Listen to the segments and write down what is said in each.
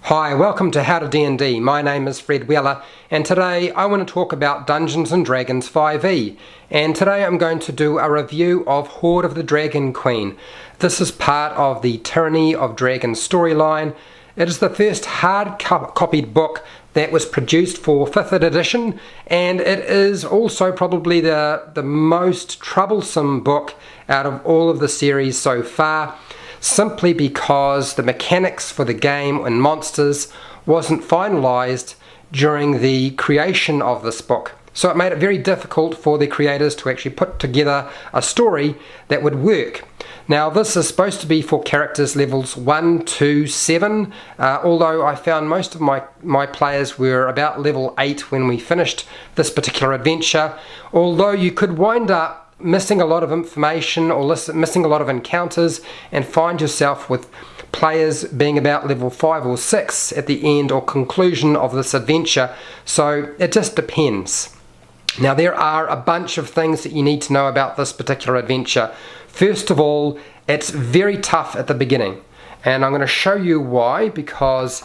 Hi, welcome to HowtoDandD. My name is Fred Weller, and today I want to talk about Dungeons & Dragons 5e. And today I'm going to do a review of Hoard of the Dragon Queen. This is part of the Tyranny of Dragons storyline. It is the first hard-copied book that was produced for 5th edition, and it is also probably the most troublesome book out of all of the series so far, simply because the mechanics for the game and monsters wasn't finalized during the creation of this book. So it made it very difficult for the creators to actually put together a story that would work. Now this is supposed to be for characters levels 1 to 7, although I found most of my players were about level 8 when we finished this particular adventure, although you could wind up missing a lot of information or missing a lot of encounters and find yourself with players being about level 5 or 6 at the end or conclusion of this adventure. So it just depends. Now there are a bunch of things that you need to know about this particular adventure. First of all, it's very tough at the beginning, and I'm going to show you why, because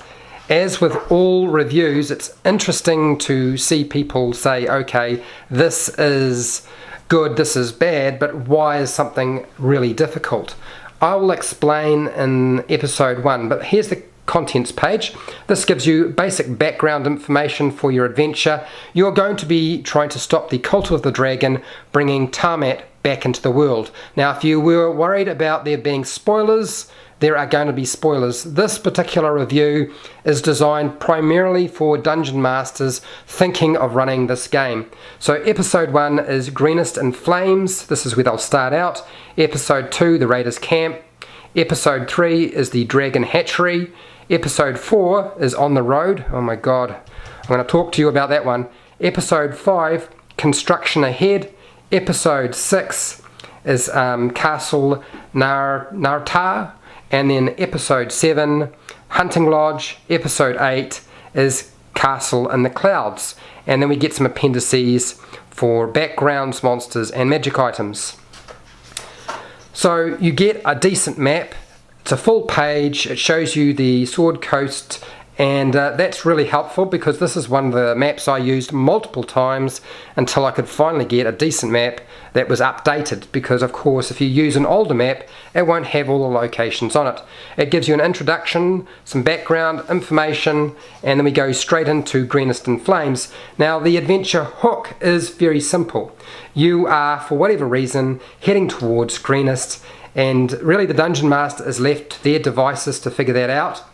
as with all reviews, it's interesting to see people say, okay, this is good, this is bad, but why is something really difficult? I will explain in episode 1, but here's the contents page. This gives you basic background information for your adventure. You're going to be trying to stop the cult of the dragon bringing Tiamat back into the world. Now if you were worried about there being spoilers, there are going to be spoilers. This particular review is designed primarily for dungeon masters thinking of running this game. So episode 1 is Greenest and Flames. This is where they'll start out. Episode 2, the Raiders Camp. Episode 3 is the Dragon Hatchery. Episode 4 is On the Road. Oh my god, I'm going to talk to you about that one. Episode 5, Construction Ahead. Episode 6 is Castle Nartar. And then episode 7, Hunting Lodge. Episode 8 is Castle in the Clouds. And then we get some appendices for backgrounds, monsters, and magic items. So you get a decent map. It's a full page. It shows you the Sword Coast, and that's really helpful because this is one of the maps I used multiple times until I could finally get a decent map that was updated, because of course if you use an older map it won't have all the locations on it. It gives you an introduction, some background information, and then we go straight into Greenest and Flames. Now the adventure hook is very simple. You are, for whatever reason, heading towards Greenest, and really the dungeon master is left to their devices to figure that out.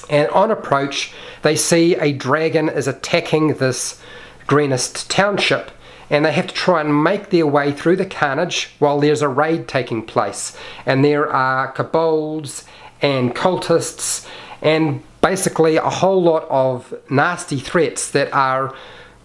And on approach, they see a dragon is attacking this Greenest township, and they have to try and make their way through the carnage while there's a raid taking place. And there are kobolds and cultists and basically a whole lot of nasty threats that are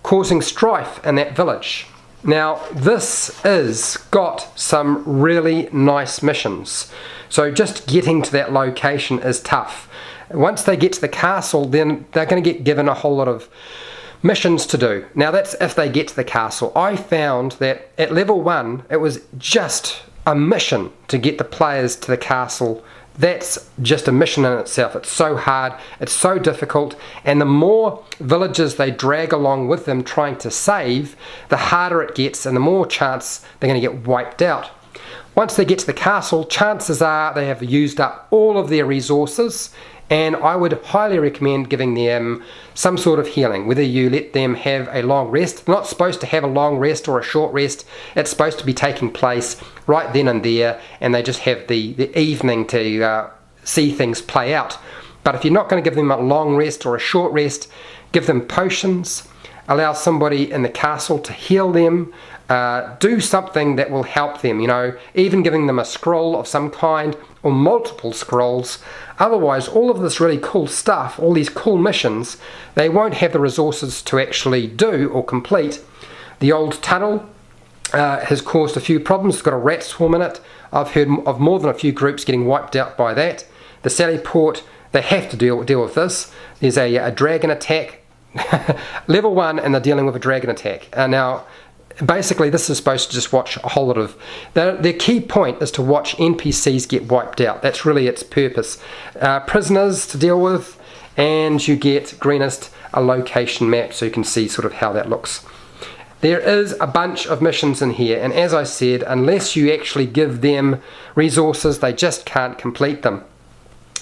causing strife in that village. Now this is got some really nice missions, so just getting to that location is tough. Once they get to the castle, then they're going to get given a whole lot of missions to do. Now that's if they get to the castle. I found that at level 1 it was just a mission to get the players to the castle. That's just a mission in itself. It's so hard, it's so difficult, and the more villages they drag along with them trying to save, the harder it gets and the more chance they're going to get wiped out. Once they get to the castle, chances are they have used up all of their resources, and I would highly recommend giving them some sort of healing, whether you let them have a long rest. They're not supposed to have a long rest or a short rest. It's supposed to be taking place right then and there, and they just have the evening to see things play out. But if you're not going to give them a long rest or a short rest, give them potions, allow somebody in the castle to heal them, do something that will help them, even giving them a scroll of some kind or multiple scrolls. Otherwise, all of this really cool stuff, all these cool missions, they won't have the resources to actually do or complete. The old tunnel has caused a few problems. It's got a rat swarm in it. I've heard of more than a few groups getting wiped out by that. The Sally Port, they have to deal with this. There's a dragon attack. Level 1, and they're dealing with a dragon attack. Now, basically this is supposed to just watch a whole lot of, their key point is to watch NPCs get wiped out. That's really its purpose. Prisoners to deal with, and you get Greenest, a location map, so you can see sort of how that looks. There is a bunch of missions in here, and as I said, unless you actually give them resources, they just can't complete them.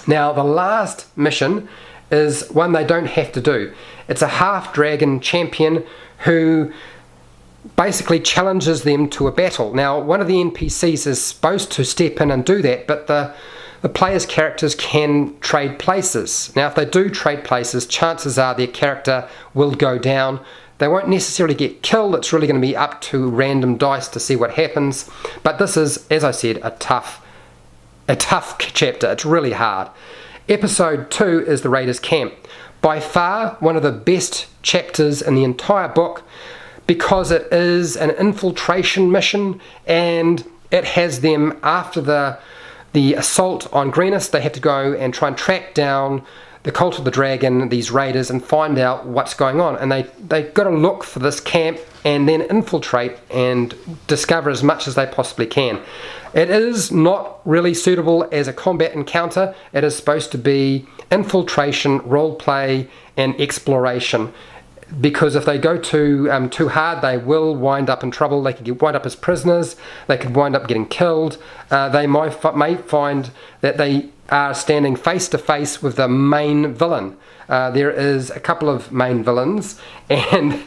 Now the last mission is one they don't have to do. It's a half-dragon champion who basically challenges them to a battle. Now one of the NPCs is supposed to step in and do that, but the player's characters can trade places. Now if they do trade places, chances are their character will go down. They won't necessarily get killed. It's really going to be up to random dice to see what happens. But this is, as I said, a tough chapter. It's really hard. Episode 2 is the Raiders Camp. By far one of the best chapters in the entire book, because it is an infiltration mission, and it has them after the assault on Greenest. They have to go and try and track down the Cult of the Dragon, these raiders, and find out what's going on. And they've got to look for this camp and then infiltrate and discover as much as they possibly can. It is not really suitable as a combat encounter. It is supposed to be infiltration, role play, and exploration. Because if they go too hard, they will wind up in trouble. They could wind up as prisoners. They could wind up getting killed. They may find that they are standing face to face with the main villain. There is a couple of main villains, and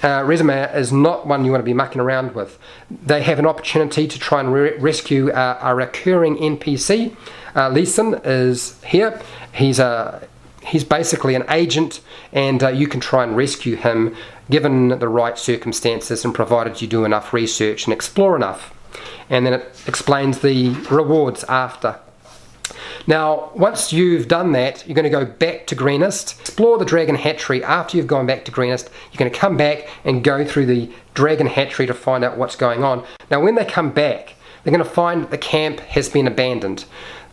Resume is not one you want to be mucking around with. They have an opportunity to try and rescue a recurring NPC. Leeson is here. He's basically an agent, and you can try and rescue him given the right circumstances and provided you do enough research and explore enough. And then it explains the rewards after. Now, once you've done that, you're going to go back to Greenest, explore the Dragon Hatchery. After you've gone back to Greenest, you're going to come back and go through the Dragon Hatchery to find out what's going on. Now, when they come back, they're going to find that the camp has been abandoned.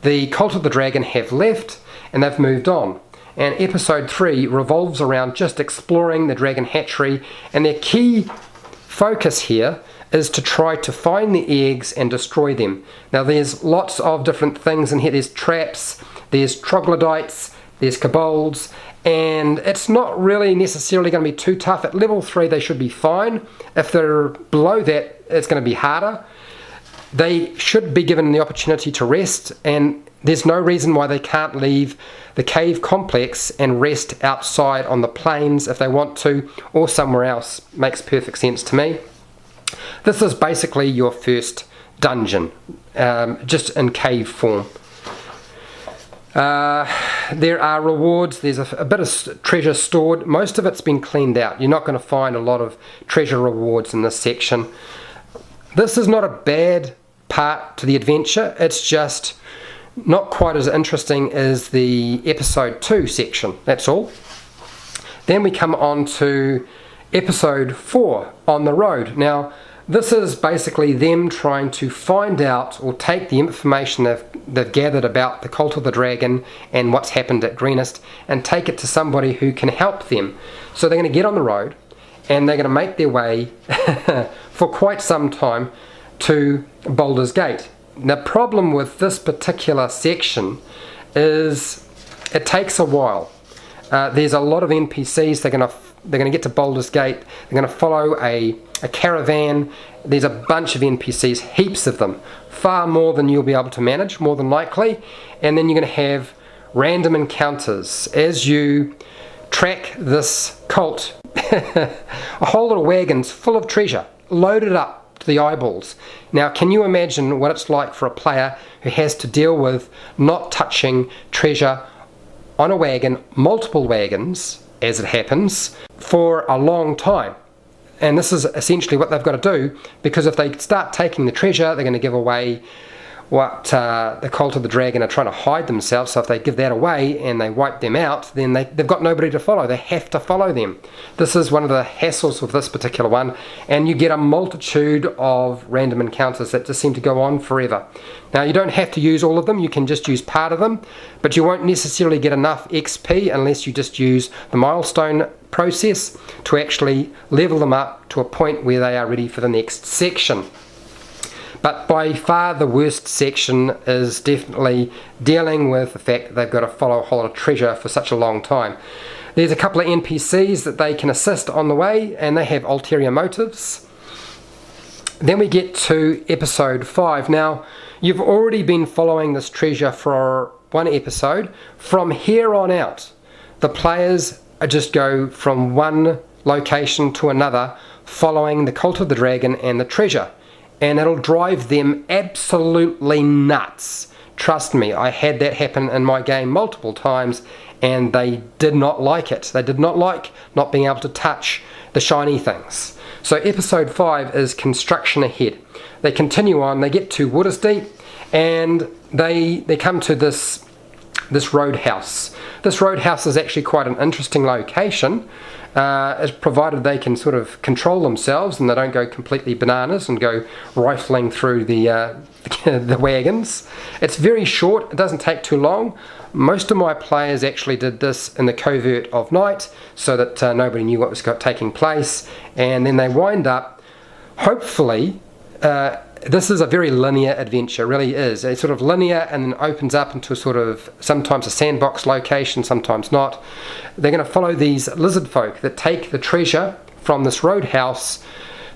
The Cult of the Dragon have left, and they've moved on. And episode 3 revolves around just exploring the Dragon Hatchery, and their key focus here is to try to find the eggs and destroy them. Now there's lots of different things in here. There's traps, there's troglodytes, there's kobolds, and it's not really necessarily going to be too tough. At level 3 they should be fine. If they're below that, it's going to be harder. They should be given the opportunity to rest, and there's no reason why they can't leave the cave complex and rest outside on the plains if they want to, or somewhere else. Makes perfect sense to me. This is basically your first dungeon, just in cave form. There are rewards. There's a bit of treasure stored. Most of it's been cleaned out. You're not going to find a lot of treasure rewards in this section. This is not a bad part to the adventure. It's just not quite as interesting as the episode 2 section. That's all. Then we come on to episode 4, On the Road. Now, this is basically them trying to find out or take the information they've gathered about the Cult of the Dragon and what's happened at Greenest and take it to somebody who can help them. So they're going to get on the road and they're going to make their way for quite some time to Baldur's Gate. The problem with this particular section is it takes a while. There's a lot of NPCs. They're going to get to Baldur's Gate. They're going to follow a caravan. There's a bunch of NPCs, heaps of them, far more than you'll be able to manage, more than likely. And then you're going to have random encounters as you track this cult. A whole lot of wagons full of treasure, loaded up to the eyeballs. Now, can you imagine what it's like for a player who has to deal with not touching treasure on a wagon, multiple wagons, as it happens, for a long time? And this is essentially what they've got to do, because if they start taking the treasure, they're going to give away what the Cult of the Dragon are trying to hide themselves. So if they give that away and they wipe them out, then they've got nobody to follow. They have to follow them. This is one of the hassles with this particular one, and you get a multitude of random encounters that just seem to go on forever. Now, you don't have to use all of them, you can just use part of them, but you won't necessarily get enough XP unless you just use the milestone process to actually level them up to a point where they are ready for the next section. But by far the worst section is definitely dealing with the fact that they've got to follow a whole lot of treasure for such a long time. There's a couple of NPCs that they can assist on the way, and they have ulterior motives. Then we get to episode 5. Now, you've already been following this treasure for one episode. From here on out, the players just go from one location to another, following the Cult of the Dragon and the treasure. And it'll drive them absolutely nuts. Trust me, I had that happen in my game multiple times, and they did not like it. They did not like not being able to touch the shiny things. So episode 5 is construction ahead. They continue on, they get to Waters Deep, and they come to this roadhouse. This roadhouse is actually quite an interesting location, provided they can sort of control themselves and they don't go completely bananas and go rifling through the wagons. It's very short, it doesn't take too long. Most of my players actually did this in the covert of night so that nobody knew what was taking place, and then they wind up, hopefully, this is a very linear adventure, really is. It's sort of linear and then opens up into a sort of, sometimes a sandbox location, sometimes not. They're going to follow these lizard folk that take the treasure from this roadhouse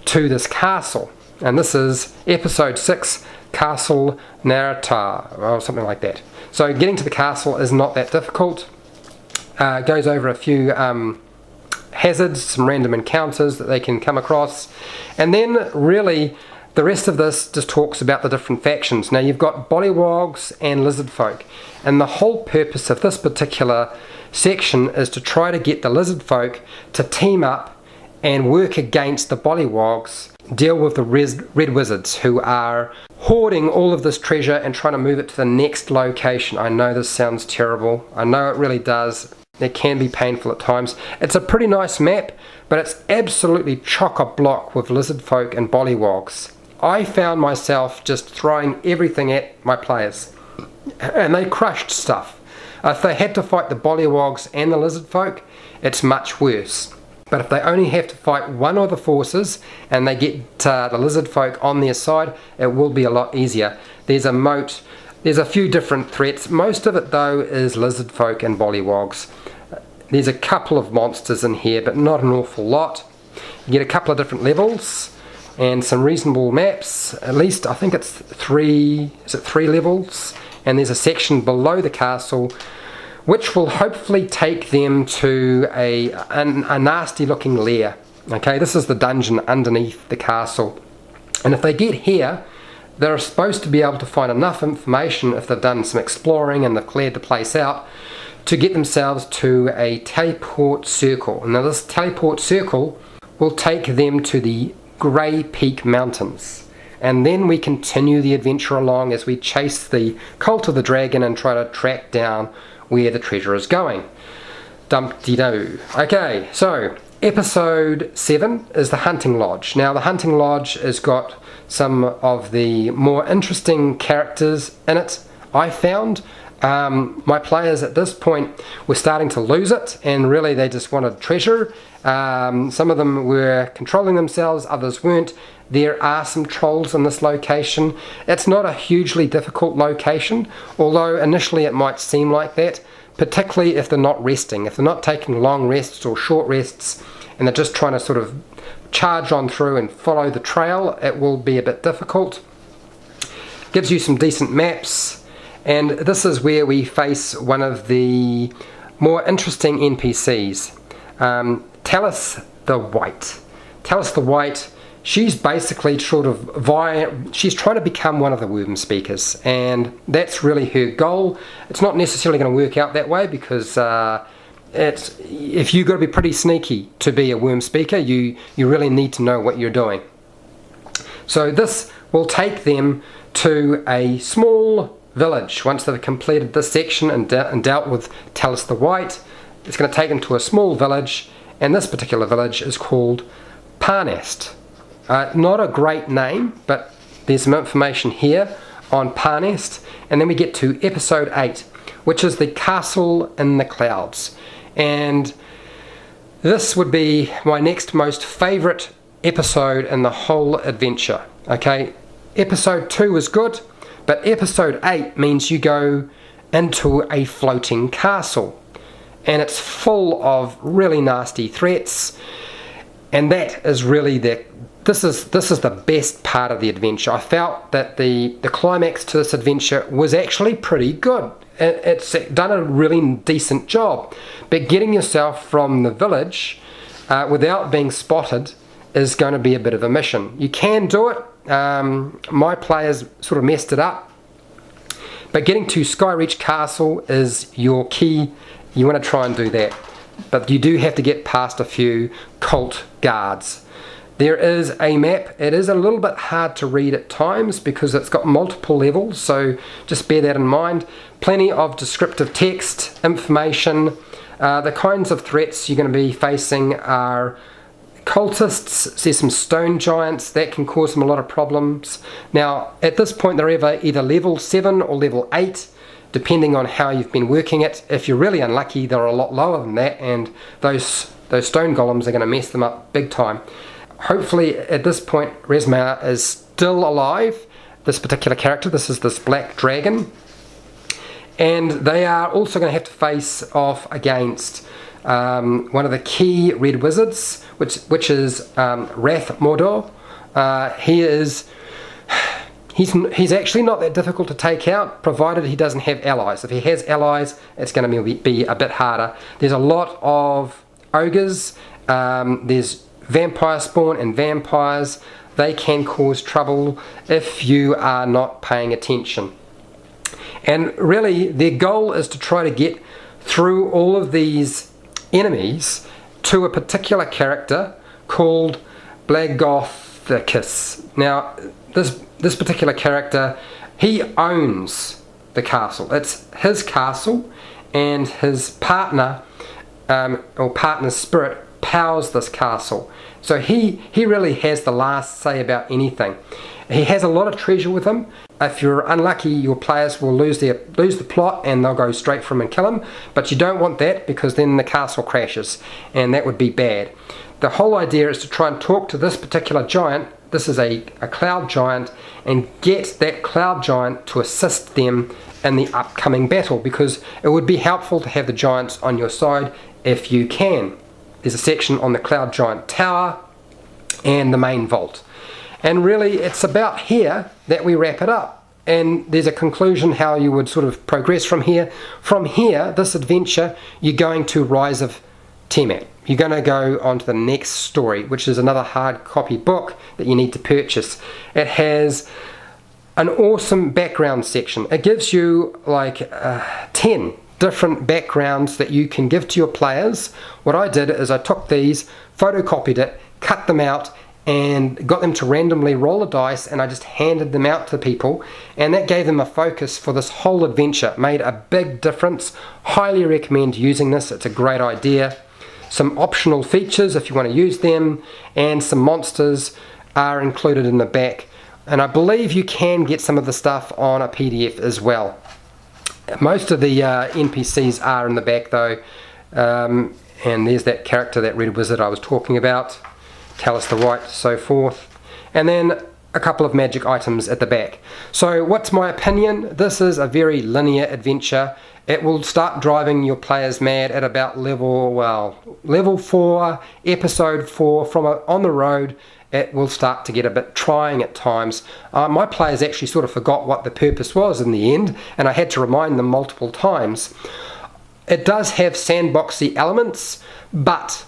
to this castle. And this is episode 6, Castle Narratar, or something like that. So getting to the castle is not that difficult. It goes over a few hazards, some random encounters that they can come across. And then really, the rest of this just talks about the different factions. Now you've got Bollywogs and Lizard Folk, and the whole purpose of this particular section is to try to get the Lizard Folk to team up and work against the Bollywogs, deal with the Red Wizards who are hoarding all of this treasure and trying to move it to the next location. I know this sounds terrible, I know it really does. It can be painful at times. It's a pretty nice map, but it's absolutely chock-a-block with Lizard Folk and Bollywogs. I found myself just throwing everything at my players, and they crushed stuff. If they had to fight the Bollywogs and the Lizard Folk, it's much worse. But if they only have to fight one of the forces and they get the Lizard Folk on their side, it will be a lot easier. There's a moat, there's a few different threats. Most of it though is Lizard Folk and Bollywogs. There's a couple of monsters in here, but not an awful lot. You get a couple of different levels and some reasonable maps. At least I think it's 3 levels, and there's a section below the castle which will hopefully take them to a nasty looking lair. Okay, this is the dungeon underneath the castle, and if they get here, they're supposed to be able to find enough information, if they've done some exploring and they've cleared the place out, to get themselves to a teleport circle. Now this teleport circle will take them to the Grey Peak Mountains, and then we continue the adventure along as we chase the Cult of the Dragon and try to track down where the treasure is going. Dum-de-doo. Okay, so episode 7 is the Hunting Lodge. Now the Hunting Lodge has got some of the more interesting characters in it, I found. My players at this point were starting to lose it, and really they just wanted treasure. Some of them were controlling themselves, others weren't. There are some trolls in this location. It's not a hugely difficult location, although initially it might seem like that, particularly if they're not resting. If they're not taking long rests or short rests, and they're just trying to sort of charge on through and follow the trail, it will be a bit difficult. Gives you some decent maps. And this is where we face one of the more interesting NPCs. Talus the White. Talus the White, she's basically sort of she's trying to become one of the worm speakers, and that's really her goal. It's not necessarily going to work out that way, because if you've got to be pretty sneaky to be a worm speaker, you really need to know what you're doing. So this will take them to a small village. Once they've completed this section and dealt with Talis the White, it's going to take them to a small village, and this particular village is called Greenest. Not a great name, but there's some information here on Greenest, and then we get to episode 8, which is the Castle in the Clouds. And this would be my next most favourite episode in the whole adventure. Okay, episode 2 is good, but episode 8 means you go into a floating castle, and it's full of really nasty threats, and that is really this is the best part of the adventure. I felt that the climax to this adventure was actually pretty good. It's done a really decent job, but getting yourself from the village without being spotted is going to be a bit of a mission. You can do it. My players sort of messed it up, but getting to Skyreach Castle is your key. You want to try and do that, but you do have to get past a few cult guards. There is a map. It is a little bit hard to read at times because it's got multiple levels, so just bear that in mind. Plenty of descriptive text, information. The kinds of threats you're going to be facing are cultists. There's some stone giants that can cause them a lot of problems. Now, at this point, they're either level 7 or level 8, depending on how you've been working it. If you're really unlucky, they're a lot lower than that, and those stone golems are going to mess them up big time. Hopefully at this point Resma is still alive, this particular character. This is this black dragon, and they are also going to have to face off against one of the key red wizards, which is Wrath Mordor. He's actually not that difficult to take out, provided he doesn't have allies. If he has allies, it's going to be a bit harder. There's a lot of ogres. There's vampire spawn and vampires. They can cause trouble if you are not paying attention. And really, their goal is to try to get through all of these enemies to a particular character called Blagothicus. Now, this particular character, he owns the castle. It's his castle, and his partner, or partner's spirit, powers this castle. So he really has the last say about anything. He has a lot of treasure with him. If you're unlucky, your players will lose the plot and they'll go straight for him and kill him, but you don't want that, because then the castle crashes, and that would be bad. The whole idea is to try and talk to this particular giant. This is a cloud giant, and get that cloud giant to assist them in the upcoming battle, because it would be helpful to have the giants on your side if you can. There's a section on the Cloud Giant Tower and the main vault. And really, it's about here that we wrap it up. And there's a conclusion how you would sort of progress from here. From here, this adventure, you're going to Rise of Tiamat. You're going to go on to the next story, which is another hard copy book that you need to purchase. It has an awesome background section. It gives you like 10 different backgrounds that you can give to your players. What I did is I took these, photocopied it, cut them out, and got them to randomly roll a dice, and I just handed them out to people, and that gave them a focus for this whole adventure. Made a big difference. Highly recommend using this. It's a great idea. Some optional features if you want to use them, and some monsters are included in the back, and I believe you can get some of the stuff on a PDF as well. Most of the NPCs are in the back though, and there's that character, that red wizard I was talking about, Talis the White, so forth, and then a couple of magic items at the back. So what's my opinion? This is a very linear adventure. It will start driving your players mad at about level 4, episode 4. From on the road, it will start to get a bit trying at times. My players actually sort of forgot what the purpose was in the end, and I had to remind them multiple times. It does have sandboxy elements, but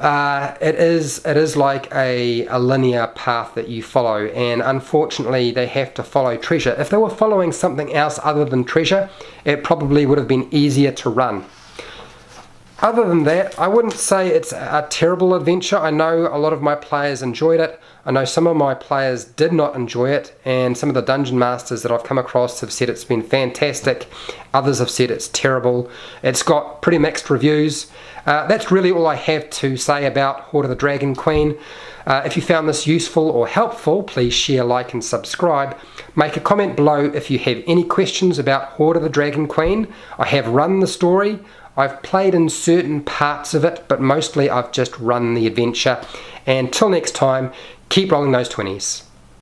it is like a linear path that you follow, and unfortunately they have to follow treasure. If they were following something else other than treasure, it probably would have been easier to run. Other than that, I wouldn't say it's a terrible adventure. I know a lot of my players enjoyed it. I know some of my players did not enjoy it, and some of the dungeon masters that I've come across have said it's been fantastic. Others have said it's terrible. It's got pretty mixed reviews. That's really all I have to say about Hoard of the Dragon Queen. If you found this useful or helpful, please share, like and subscribe. Make a comment below if you have any questions about Hoard of the Dragon Queen. I have run the story. I've played in certain parts of it, but mostly I've just run the adventure. And till next time, keep rolling those 20s.